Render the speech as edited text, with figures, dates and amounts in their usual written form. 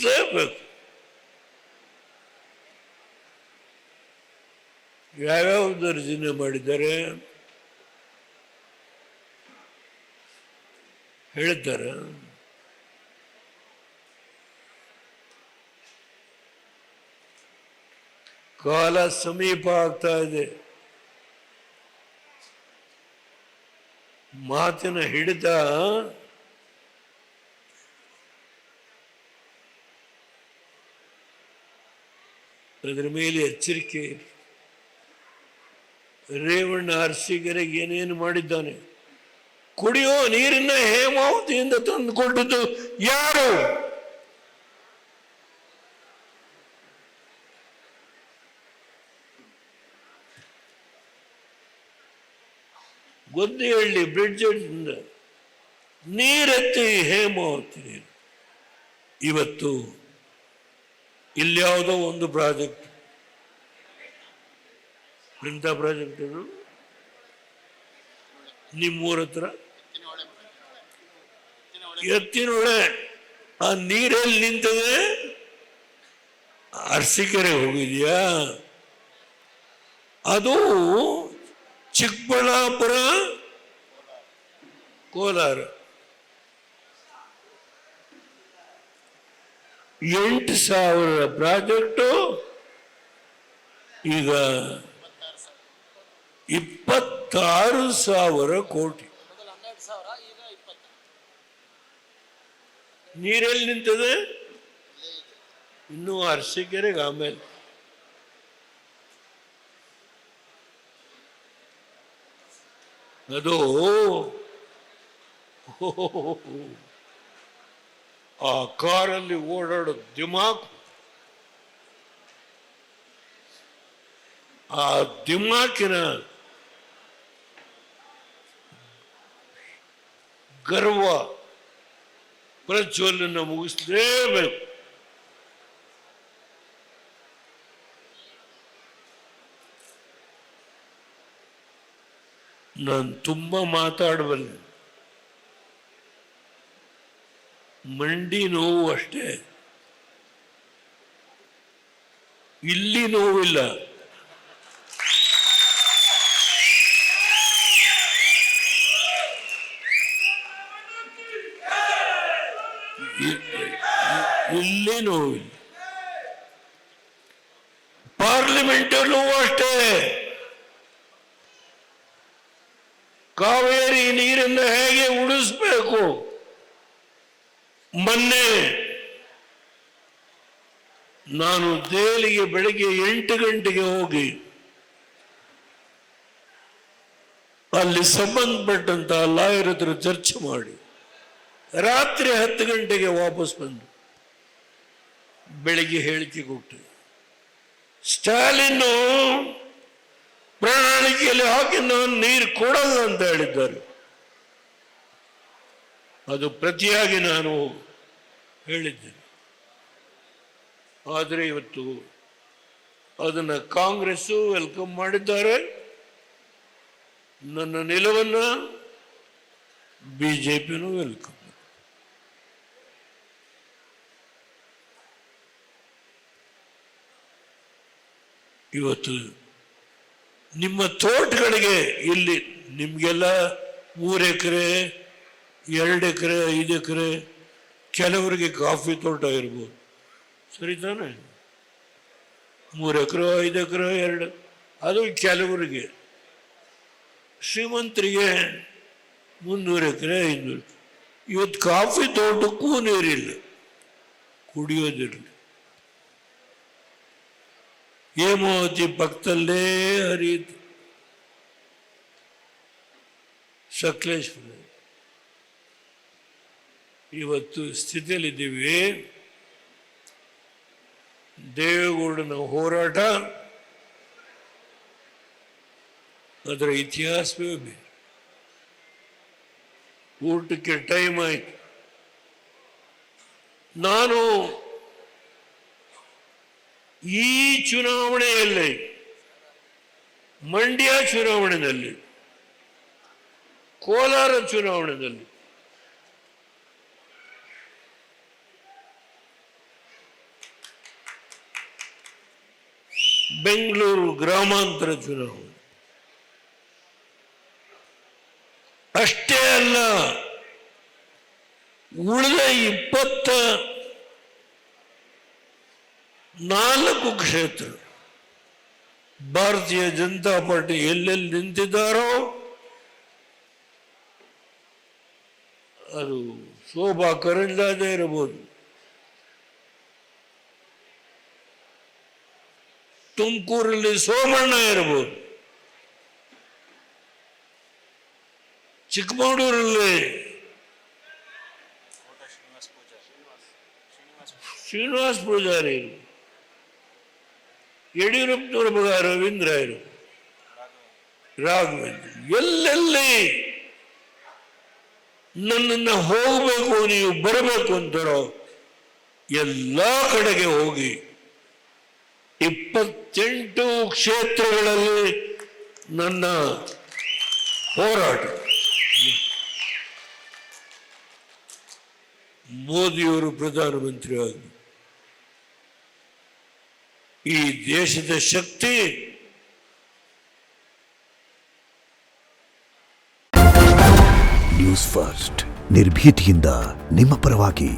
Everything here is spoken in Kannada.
ಮುಗಿಸ್ಲೇಬೇಕು. ಯಾವ್ಯಾವ ದರ್ಜನೆ ಮಾಡಿದ್ದಾರೆ ಹೇಳ್ತಾರೆ. ಕಾಲ ಸಮೀಪ ಆಗ್ತಾ ಇದೆ. ಮಾತಿನ ಹಿಡಿತ ಅದರ ಮೇಲೆ ಎಚ್ಚರಿಕೆ. ರೇವಣ್ಣ ಅರಸೀಕೆರೆಗೆ ಏನೇನು ಮಾಡಿದ್ದಾನೆ? ಕುಡಿಯೋ ನೀರನ್ನ ಹೇಮಾವತಿಯಿಂದ ತಂದುಕೊಂಡಿದ್ದು ಯಾರು? ಗೊದ್ದಿಹಳ್ಳಿ ಬ್ರಿಡ್ಜ್ ನೀರೆತ್ತಿ ಹೇಮಾವತಿ ನೀರು. ಇವತ್ತು ಇಲ್ಯಾವುದೋ ಒಂದು ಪ್ರಾಜೆಕ್ಟ್, ಎಂಥ ಪ್ರಾಜೆಕ್ಟ್ ಅದು? ನಿಮ್ಮೂರ ಹತ್ರ ಎತ್ತಿನೊಳೆ. ಆ ನೀರಲ್ಲಿ ನಿಂತದೆ. ಅರಸೀಕೆರೆ ಹೋಗಿದ್ಯಾ? ಅದು ಚಿಕ್ಕಬಳ್ಳಾಪುರ, ಕೋಲಾರ 8,000 ಪ್ರಾಜೆಕ್ಟು ಈಗ 26,000 ಕೋಟಿ. ನೀರಲ್ಲಿ ನಿಂತದೆ. ಇನ್ನು ಅರಸೀಕೆರೆಗೆ ಆಮೇಲೆ ಅದು ಆ ಕಾರಲ್ಲಿ ಓಡಾಡೋ ದಿಮಾಕ್, ಆ ದಿಮಾಕಿನ ಗರ್ವ ಪ್ರಜ್ವಲನ ಮುಗಿಸಲೇಬೇಕು. ನಾನು ತುಂಬ ಮಾತಾಡಬಲ್ಲೆ. ಮಂಡಿ ನೋವು ಅಷ್ಟೇ, ಇಲ್ಲಿ ನೋವಿಲ್ಲ. ಇಲ್ಲಿ ನೋವಿಲ್ಲ. ಪಾರ್ಲಿಮೆಂಟಲ್ಲೂ ಅಷ್ಟೇ. ಕಾವೇರಿ ನೀರನ್ನು ಹೇಗೆ ಉಳಿಸಬೇಕು? ಮೊನ್ನೆ ನಾನು ದೆಹಲಿಗೆ ಬೆಳಗ್ಗೆ 8 ಗಂಟೆಗೆ ಹೋಗಿ ಅಲ್ಲಿ ಸಂಬಂಧಪಟ್ಟಂತ ಲಾಯರ್ ಹತ್ರ ಚರ್ಚೆ ಮಾಡಿ ರಾತ್ರಿ 10 ಗಂಟೆಗೆ ವಾಪಸ್ ಬಂದು ಬೆಳಿಗ್ಗೆ ಹೇಳಿಕೆ ಕೊಟ್ಟೆ. ಸ್ಟಾಲಿನ್ ಪ್ರಣಾಳಿಕೆಯಲ್ಲಿ ಹಾಕಿ ನಾನು ನೀರು ಕೊಡಲ್ಲ ಅಂತ ಹೇಳಿದ್ದಾರೆ. ಅದು ಪ್ರತಿಯಾಗಿ ನಾನು ಹೇಳಿದ್ದೇನೆ. ಆದರೆ ಇವತ್ತು ಅದನ್ನು ಕಾಂಗ್ರೆಸ್ಸು ವೆಲ್ಕಮ್ ಮಾಡಿದ್ದಾರೆ. ನನ್ನ ನಿಲುವನ್ನು ಬಿಜೆಪಿನೂ ವೆಲ್ಕಮ್. ಇವತ್ತು ನಿಮ್ಮ ತೋಟಗಳಿಗೆ ಇಲ್ಲಿ ನಿಮಗೆಲ್ಲ 3 ಎಕರೆ 2 ಎಕರೆ 5 ಎಕರೆ, ಕೆಲವರಿಗೆ ಕಾಫಿ ತೋಟ ಇರ್ಬೋದು, ಸರಿ ತಾನೆ? 3 ಎಕರೆ 5 ಎಕರೆ 2, ಅದು ಕೆಲವರಿಗೆ. ಶ್ರೀಮಂತರಿಗೆ 300 ಎಕರೆ 500. ಇವತ್ತು ಕಾಫಿ ತೋಟಕ್ಕೂ ನೀರಿಲ್ಲ, ಕುಡಿಯೋದಿರಲಿ. ಹೇಮಾವತಿ ಪಕ್ಕದಲ್ಲೇ ಹರಿಯಿತು ಸಕಲೇಶ್ವರ. ಇವತ್ತು ಸ್ಥಿತಿಯಲ್ಲಿದ್ದೀವಿ. ದೇವೇಗೌಡನ ಹೋರಾಟ, ಅದರ ಇತಿಹಾಸವೇ ಬೇರೆ. ಊಟಕ್ಕೆ ಟೈಮ್ ಆಯ್ತು. ನಾನು ಈ ಚುನಾವಣೆಯಲ್ಲಿ, ಮಂಡ್ಯ ಚುನಾವಣೆಯಲ್ಲಿ, ಕೋಲಾರ ಚುನಾವಣೆಯಲ್ಲಿ ಬೆಂಗಳೂರು ಗ್ರಾಮಾಂತರ ಚುನಾವಣೆ. ಅಷ್ಟೇ ಅಲ್ಲ, ಉಳಿದ 24 ಕ್ಷೇತ್ರ ಭಾರತೀಯ ಜನತಾ ಪಾರ್ಟಿ ಎಲ್ಲೆಲ್ಲಿ ನಿಂತಿದ್ದಾರೋ ಅದು ಶೋಭಾ ಕರಂದ್ಲಾಜೆ ಇರಬಹುದು, ತುಮಕೂರಲ್ಲಿ ಸೋಮಣ್ಣ ಇರಬಹುದು, ಚಿಕ್ಕಮಗಳೂರಲ್ಲಿ ಶ್ರೀನಿವಾಸ ಪೂಜಾರಿ, ಯಡಿಯೂರಪ್ಪನವರ ಮಗ ರವೀಂದ್ರ ರಾಘವೇಂದ್ರ, ಎಲ್ಲೆಲ್ಲಿ ನನ್ನನ್ನು ಹೋಗಬೇಕು ನೀವು ಬರಬೇಕು ಅಂತಾರೋ ಎಲ್ಲ ಕಡೆಗೆ ಹೋಗಿ 28 ಕ್ಷೇತ್ರಗಳಲ್ಲಿ ನನ್ನ ಹೋರಾಟ. ಮೋದಿಯವರು ಪ್ರಧಾನಮಂತ್ರಿ ಆಗಿ ಈ ದೇಶದ ಶಕ್ತಿ ನ್ಯೂಸ್ ಫಸ್ಟ್ ನಿರ್ಭೀತಿಯಿಂದ ನಿಮ್ಮ ಪರವಾಗಿ.